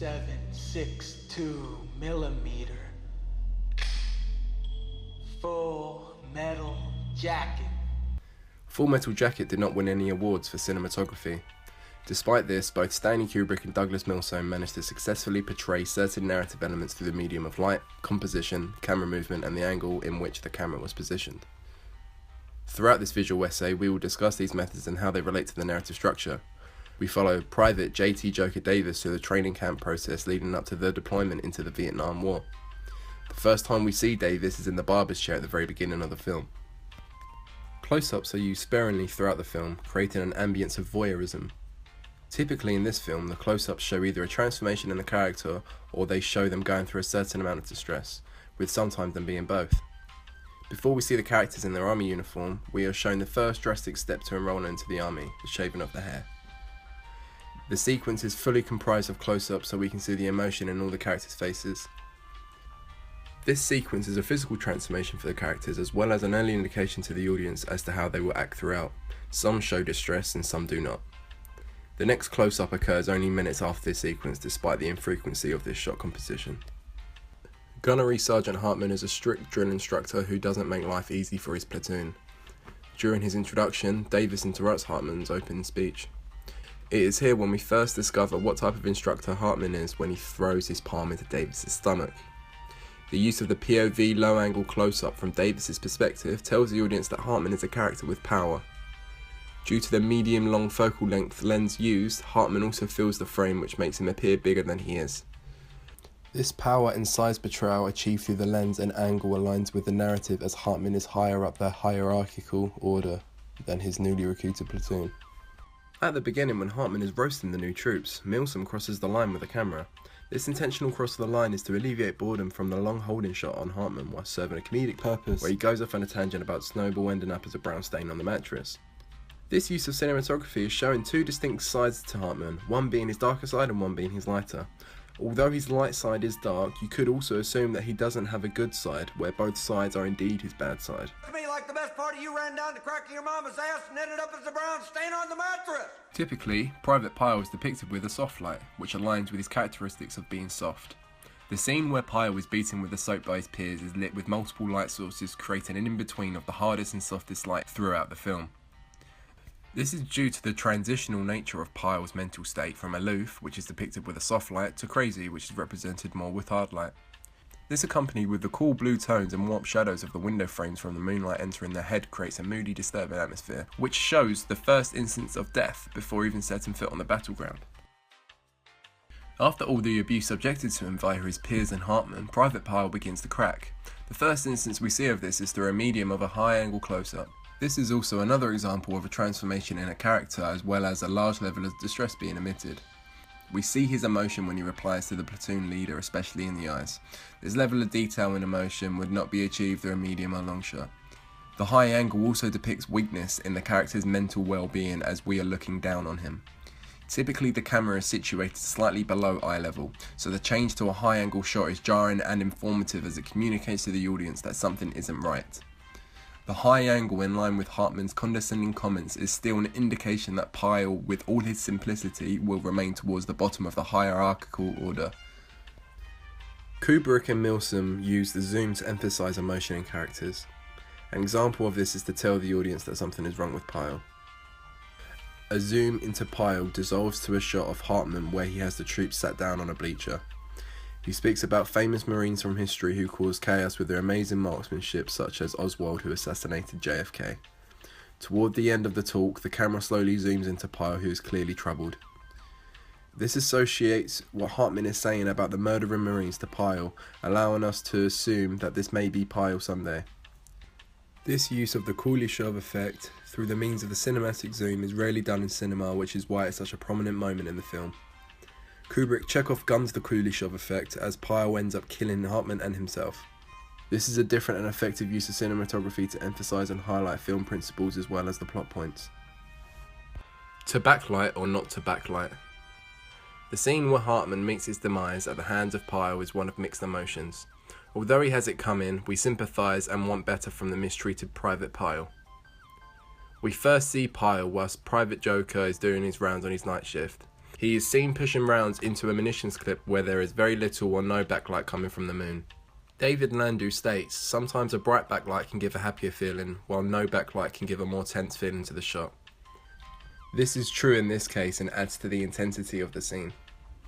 .762 millimeter. Full Metal Jacket. Full Metal Jacket did not win any awards for cinematography. Despite this, both Stanley Kubrick and Douglas Milsome managed to successfully portray certain narrative elements through the medium of light, composition, camera movement, and the angle in which the camera was positioned. Throughout this visual essay, we will discuss these methods and how they relate to the narrative structure. We follow Private J.T. Joker Davis through the training camp process leading up to their deployment into the Vietnam War. The first time we see Davis is in the barber's chair at the very beginning of the film. Close-ups are used sparingly throughout the film, creating an ambience of voyeurism. Typically in this film, the close-ups show either a transformation in the character or they show them going through a certain amount of distress, with sometimes them being both. Before we see the characters in their army uniform, we are shown the first drastic step to enroll into the army, the shaving of the hair. The sequence is fully comprised of close-ups so we can see the emotion in all the characters' faces. This sequence is a physical transformation for the characters as well as an early indication to the audience as to how they will act throughout. Some show distress and some do not. The next close-up occurs only minutes after this sequence despite the infrequency of this shot composition. Gunnery Sergeant Hartman is a strict drill instructor who doesn't make life easy for his platoon. During his introduction, Davis interrupts Hartman's opening speech. It is here when we first discover what type of instructor Hartman is when he throws his palm into Davis's stomach. The use of the POV low-angle close-up from Davis's perspective tells the audience that Hartman is a character with power. Due to the medium-long focal length lens used, Hartman also fills the frame which makes him appear bigger than he is. This power and size portrayal achieved through the lens and angle aligns with the narrative as Hartman is higher up the hierarchical order than his newly recruited platoon. At the beginning when Hartman is roasting the new troops, Milsome crosses the line with the camera. This intentional cross of the line is to alleviate boredom from the long holding shot on Hartman while serving a comedic purpose where he goes off on a tangent about Snowball ending up as a brown stain on the mattress. This use of cinematography is showing two distinct sides to Hartman, one being his darker side and one being his lighter. Although his light side is dark, you could also assume that he doesn't have a good side, where both sides are indeed his bad side. To me, like the best part of you ran down the crack of your mama's ass and ended up as a brown stain on the mattress. Typically, Private Pyle is depicted with a soft light, which aligns with his characteristics of being soft. The scene where Pyle is beaten with a soap by his peers is lit with multiple light sources, creating an in-between of the hardest and softest light throughout the film. This is due to the transitional nature of Pyle's mental state from aloof, which is depicted with a soft light, to crazy, which is represented more with hard light. This, accompanied with the cool blue tones and warped shadows of the window frames from the moonlight entering their head, creates a moody, disturbing atmosphere, which shows the first instance of death before even setting foot on the battleground. After all the abuse subjected to him via his peers and Hartman, Private Pyle begins to crack. The first instance we see of this is through a medium of a high-angle close-up. This is also another example of a transformation in a character as well as a large level of distress being emitted. We see his emotion when he replies to the platoon leader, especially in the eyes. This level of detail and emotion would not be achieved through a medium or long shot. The high angle also depicts weakness in the character's mental well-being as we are looking down on him. Typically the camera is situated slightly below eye level, so the change to a high angle shot is jarring and informative as it communicates to the audience that something isn't right. The high angle in line with Hartman's condescending comments is still an indication that Pyle, with all his simplicity, will remain towards the bottom of the hierarchical order. Kubrick and Milsome use the zoom to emphasize emotion in characters. An example of this is to tell the audience that something is wrong with Pyle. A zoom into Pyle dissolves to a shot of Hartman where he has the troops sat down on a bleacher. He speaks about famous Marines from history who caused chaos with their amazing marksmanship, such as Oswald who assassinated JFK. Toward the end of the talk, the camera slowly zooms into Pyle who is clearly troubled. This associates what Hartman is saying about the murdering Marines to Pyle, allowing us to assume that this may be Pyle someday. This use of the Kuleshov Effect through the means of the cinematic zoom is rarely done in cinema, which is why it's such a prominent moment in the film. Kubrick Chekhov guns the Kuleshov Effect as Pyle ends up killing Hartman and himself. This is a different and effective use of cinematography to emphasize and highlight film principles as well as the plot points. To backlight or not to backlight. The scene where Hartman meets his demise at the hands of Pyle is one of mixed emotions. Although he has it coming, we sympathise and want better from the mistreated Private Pyle. We first see Pyle whilst Private Joker is doing his rounds on his night shift. He is seen pushing rounds into a munitions clip where there is very little or no backlight coming from the moon. David Landau states, sometimes a bright backlight can give a happier feeling, while no backlight can give a more tense feeling to the shot. This is true in this case and adds to the intensity of the scene.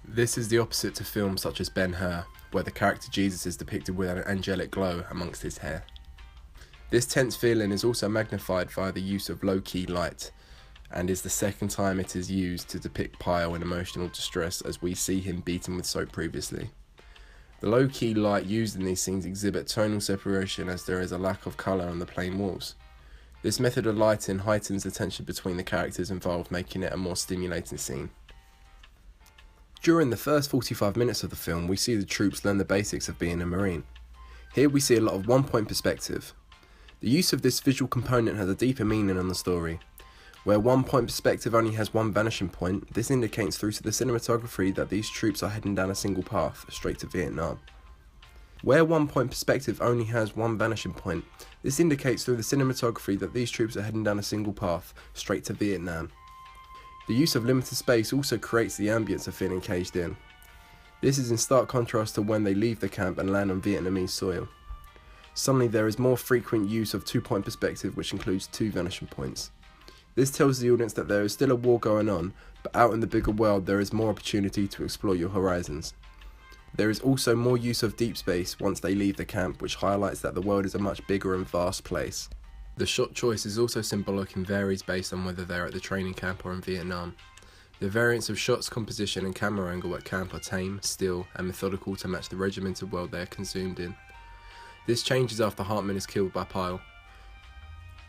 This is the opposite to films such as Ben-Hur, where the character Jesus is depicted with an angelic glow amongst his hair. This tense feeling is also magnified via the use of low-key light, and is the second time it is used to depict Pyle in emotional distress, as we see him beaten with soap previously. The low-key light used in these scenes exhibit tonal separation as there is a lack of colour on the plain walls. This method of lighting heightens the tension between the characters involved, making it a more stimulating scene. During the first 45 minutes of the film, we see the troops learn the basics of being a Marine. Here we see a lot of one-point perspective. The use of this visual component has a deeper meaning on the story. Where one-point perspective only has one vanishing point, this indicates through to the cinematography that these troops are heading down a single path, straight to Vietnam. Where one-point perspective only has one vanishing point, this indicates through the cinematography that these troops are heading down a single path, straight to Vietnam. The use of limited space also creates the ambience of feeling caged in. This is in stark contrast to when they leave the camp and land on Vietnamese soil. Suddenly there is more frequent use of two-point perspective, which includes two vanishing points. This tells the audience that there is still a war going on, but out in the bigger world there is more opportunity to explore your horizons. There is also more use of deep space once they leave the camp, which highlights that the world is a much bigger and vast place. The shot choice is also symbolic and varies based on whether they are at the training camp or in Vietnam. The variants of shots, composition and camera angle at camp are tame, still and methodical to match the regimented world they are consumed in. This changes after Hartman is killed by Pyle.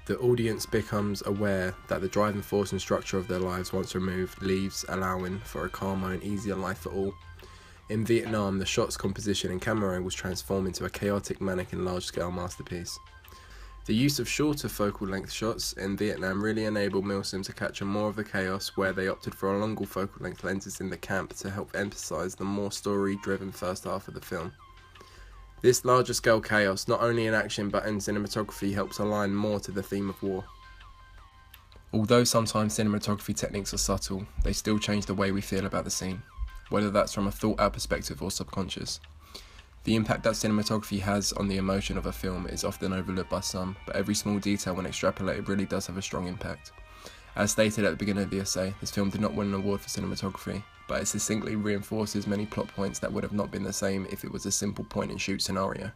The audience becomes aware that the driving force and structure of their lives once removed leaves, allowing for a calmer and easier life for all. In Vietnam, the shots, composition and camera angles transform into a chaotic manic and large-scale masterpiece. The use of shorter focal length shots in Vietnam really enabled Milsom to capture more of the chaos, where they opted for a longer focal length lenses in the camp to help emphasise the more story-driven first half of the film. This larger scale chaos, not only in action but in cinematography, helps align more to the theme of war. Although sometimes cinematography techniques are subtle, they still change the way we feel about the scene, whether that's from a thought out perspective or subconscious. The impact that cinematography has on the emotion of a film is often overlooked by some, but every small detail when extrapolated really does have a strong impact. As stated at the beginning of the essay, this film did not win an award for cinematography, but it succinctly reinforces many plot points that would have not been the same if it was a simple point and shoot scenario.